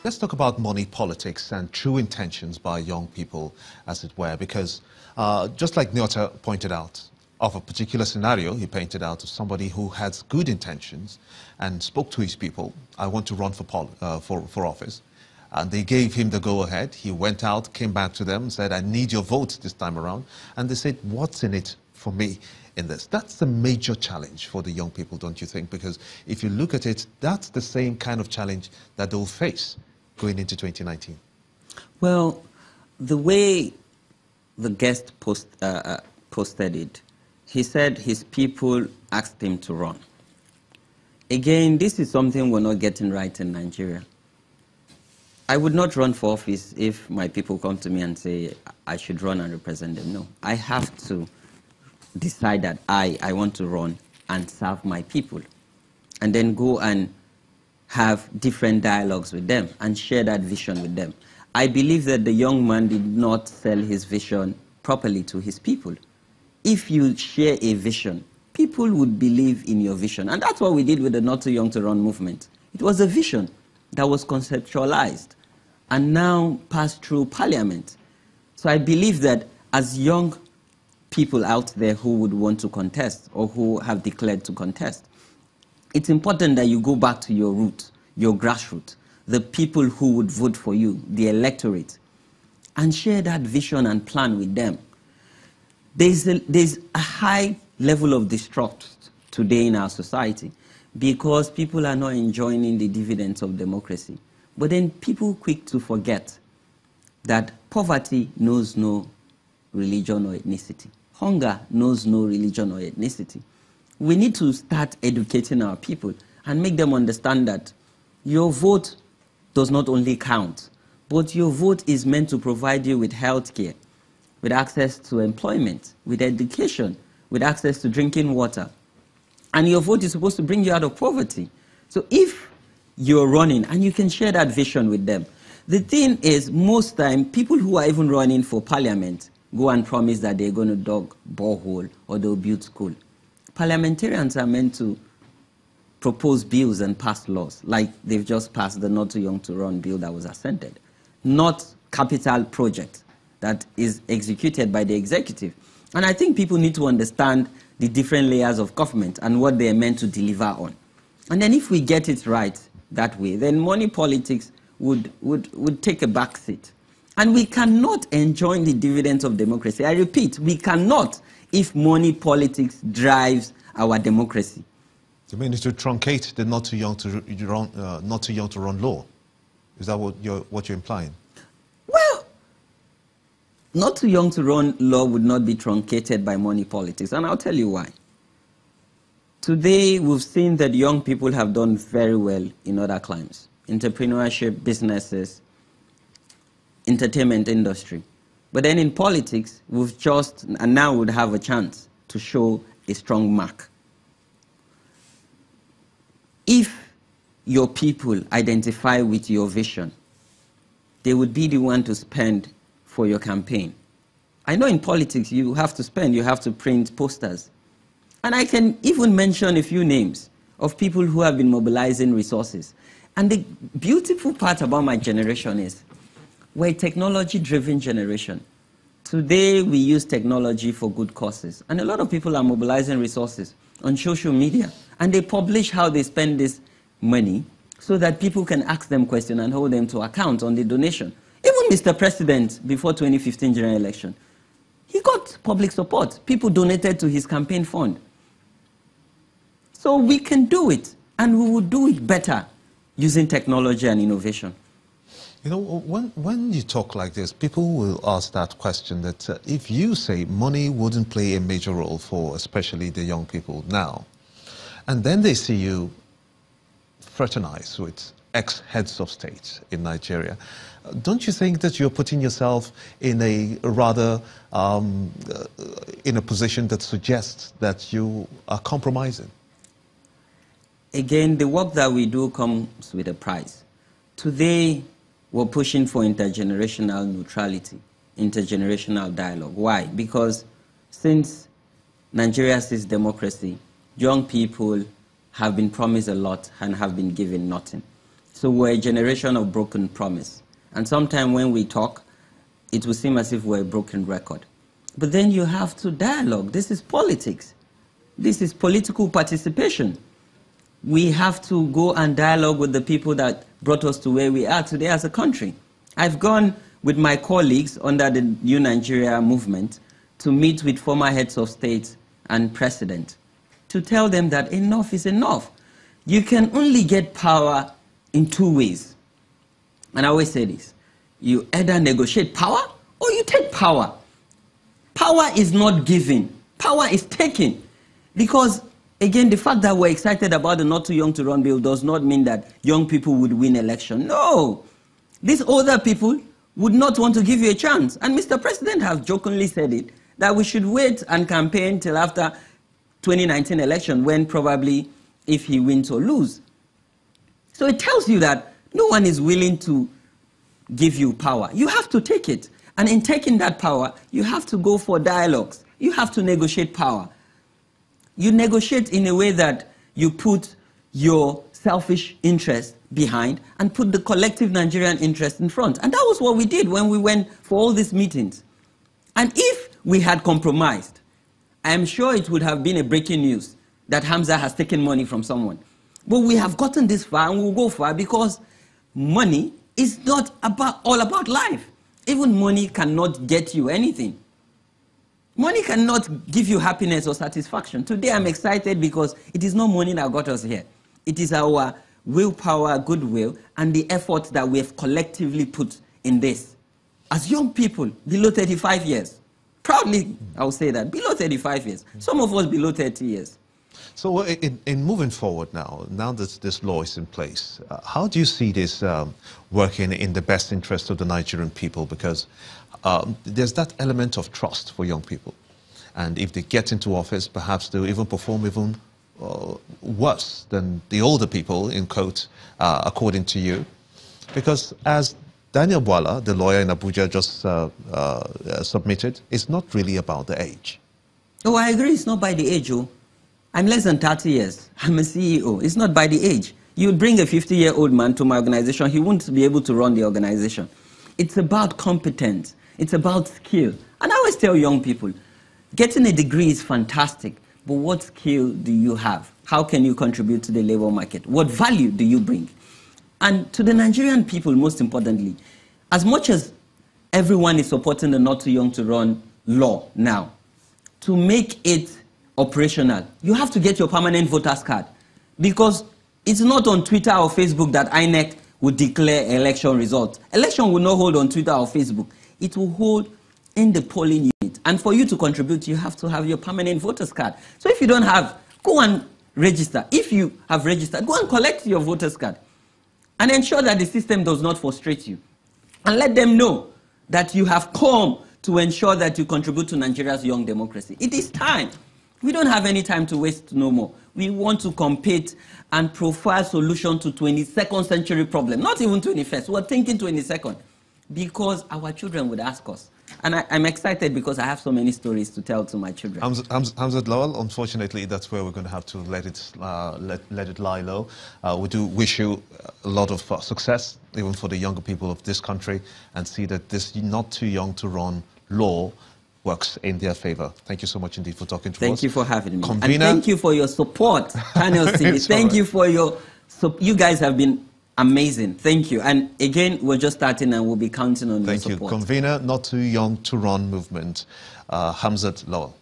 Let's talk about money politics and true intentions by young people, as it were, because just like Nyota pointed out, of a particular scenario he painted out of somebody who has good intentions and spoke to his people, I want to run for office. And they gave him the go-ahead. He went out, came back to them, said, I need your vote this time around. And they said, what's in it for me in this? That's the major challenge for the young people, don't you think? Because if you look at it, that's the same kind of challenge that they'll face going into 2019. Well, the way the guest posted it, he said his people asked him to run. Again, this is something we're not getting right in Nigeria. I would not run for office if my people come to me and say I should run and represent them. No, I have to decide that I want to run and serve my people, and then go and have different dialogues with them and share that vision with them. I believe that the young man did not sell his vision properly to his people. If you share a vision, people would believe in your vision. And that's what we did with the Not Too Young to Run movement. It was a vision that was conceptualized and now passed through parliament. So I believe that as young people out there who would want to contest or who have declared to contest, it's important that you go back to your roots, your grassroots, the people who would vote for you, the electorate, and share that vision and plan with them. There's a high level of distrust today in our society because people are not enjoying the dividends of democracy. But then people quick to forget that poverty knows no religion or ethnicity. Hunger knows no religion or ethnicity. We need to start educating our people and make them understand that your vote does not only count, but your vote is meant to provide you with health care, with access to employment, with education, with access to drinking water. And your vote is supposed to bring you out of poverty. So if you're running, and you can share that vision with them. The thing is, most time, people who are even running for parliament go and promise that they're going to dug borehole or they'll build school. Parliamentarians are meant to propose bills and pass laws, like they've just passed the Not Too Young to Run bill that was assented, not capital project that is executed by the executive. And I think people need to understand the different layers of government and what they're meant to deliver on. And then if we get it right that way, then money politics would take a back seat. And we cannot enjoy the dividends of democracy. I repeat, we cannot if money politics drives our democracy. You mean to truncate the Not Too Young to Run law? Is that what you're implying? Well, Not Too Young to Run law would not be truncated by money politics, and I'll tell you why. Today, we've seen that young people have done very well in other climes: entrepreneurship, businesses, entertainment industry. But then in politics, we've just, and now would have a chance to show a strong mark. If your people identify with your vision, they would be the one to spend for your campaign. I know in politics you have to spend, you have to print posters. And I can even mention a few names of people who have been mobilizing resources. And the beautiful part about my generation is we're a technology-driven generation. Today, we use technology for good causes. And a lot of people are mobilizing resources on social media. And they publish how they spend this money so that people can ask them questions and hold them to account on the donation. Even Mr. President, before 2015 general election, he got public support. People donated to his campaign fund. So we can do it, and we will do it better using technology and innovation. You know, when you talk like this, people will ask that question that if you say money wouldn't play a major role for especially the young people now, and then they see you fraternize with ex-heads of state in Nigeria, don't you think that you're putting yourself in a rather, in a position that suggests that you are compromising? Again, the work that we do comes with a price. Today, we're pushing for intergenerational neutrality, intergenerational dialogue. Why? Because since Nigeria sees democracy, young people have been promised a lot and have been given nothing. So we're a generation of broken promise. And sometimes when we talk, it will seem as if we're a broken record. But then you have to dialogue. This is politics. This is political participation. We have to go and dialogue with the people that brought us to where we are today as a country. I've gone with my colleagues under the New Nigeria movement to meet with former heads of state and president to tell them that enough is enough. You can only get power in two ways. And I always say this. You either negotiate power or you take power. Power is not given. Power is taken. Because, again, the fact that we're excited about the Not Too Young to Run bill does not mean that young people would win election. No. These older people would not want to give you a chance. And Mr. President has jokingly said it, that we should wait and campaign till after 2019 election, when probably if he wins or lose. So it tells you that no one is willing to give you power. You have to take it. And in taking that power, you have to go for dialogues. You have to negotiate power. You negotiate in a way that you put your selfish interest behind and put the collective Nigerian interest in front. And that was what we did when we went for all these meetings. And if we had compromised, I am sure it would have been a breaking news that Hamza has taken money from someone. But we have gotten this far and we'll go far because money is not all about life. Even money cannot get you anything. Money cannot give you happiness or satisfaction. Today I'm excited because it is not money that got us here. It is our willpower, goodwill, and the effort that we have collectively put in this. As young people, below 35 years, proudly I will say that, below 35 years, some of us below 30 years. So in moving forward now that this law is in place, how do you see this working in the best interest of the Nigerian people? Because there's that element of trust for young people. And if they get into office, perhaps they'll even perform even worse than the older people, in quote, according to you. Because as Daniel Bwala, the lawyer in Abuja, just submitted, it's not really about the age. Oh, I agree. It's not by the age. Oh. I'm less than 30 years. I'm a CEO. It's not by the age. You bring a 50-year-old man to my organization, he won't be able to run the organization. It's about competence. It's about skill. And I always tell young people, getting a degree is fantastic, but what skill do you have? How can you contribute to the labor market? What value do you bring? And to the Nigerian people, most importantly, as much as everyone is supporting the Not Too Young to Run law now, to make it operational, you have to get your permanent voter's card. Because it's not on Twitter or Facebook that INEC would declare election results. Election will not hold on Twitter or Facebook. It will hold in the polling unit. And for you to contribute, you have to have your permanent voter's card. So if you don't have, go and register. If you have registered, go and collect your voter's card. And ensure that the system does not frustrate you. And let them know that you have come to ensure that you contribute to Nigeria's young democracy. It is time. We don't have any time to waste no more. We want to compete and provide solution to 22nd century problem, not even 21st. We're thinking 22nd because our children would ask us. And I'm excited because I have so many stories to tell to my children. Hamza Lawal, unfortunately, that's where we're going to have to let it lie low. We do wish you a lot of success, even for the younger people of this country, and see that this Not Too Young to Run law works in their favor. Thank you so much indeed for talking to us. Thank you for having me. Convener. And thank you for your support, Channel TV. Thank you for your... you guys have been amazing. Thank you. And again, we're just starting and we'll be counting on your support. Thank you. Convener, Not Too Young to Run movement, Hamza Lawal.